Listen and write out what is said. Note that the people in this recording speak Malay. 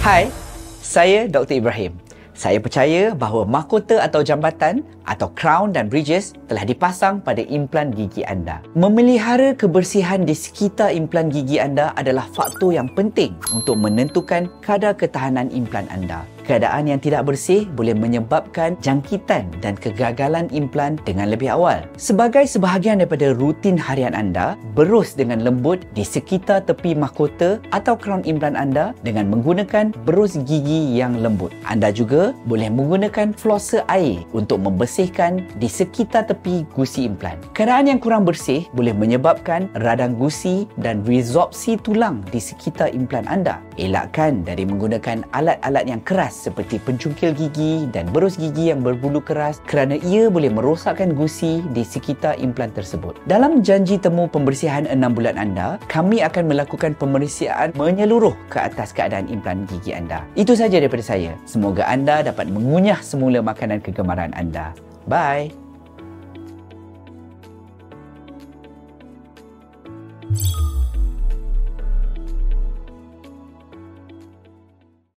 Hai, saya Dr. Ibrahim. Saya percaya bahawa mahkota atau jambatan atau crown dan bridges telah dipasang pada implan gigi anda. Memelihara kebersihan di sekitar implan gigi anda adalah faktor yang penting untuk menentukan kadar ketahanan implan anda. Keadaan yang tidak bersih boleh menyebabkan jangkitan dan kegagalan implan dengan lebih awal. Sebagai sebahagian daripada rutin harian anda, berus dengan lembut di sekitar tepi mahkota atau crown implan anda dengan menggunakan berus gigi yang lembut. Anda juga boleh menggunakan flosser air untuk membersihkan di sekitar tepi gusi implan. Keadaan yang kurang bersih boleh menyebabkan radang gusi dan resorpsi tulang di sekitar implan anda. Elakkan dari menggunakan alat-alat yang keras seperti pencungkil gigi dan berus gigi yang berbulu keras kerana ia boleh merosakkan gusi di sekitar implan tersebut. Dalam janji temu pembersihan 6 bulan anda, kami akan melakukan pemeriksaan menyeluruh ke atas keadaan implan gigi anda. Itu saja daripada saya. Semoga anda dapat mengunyah semula makanan kegemaran anda. Bye!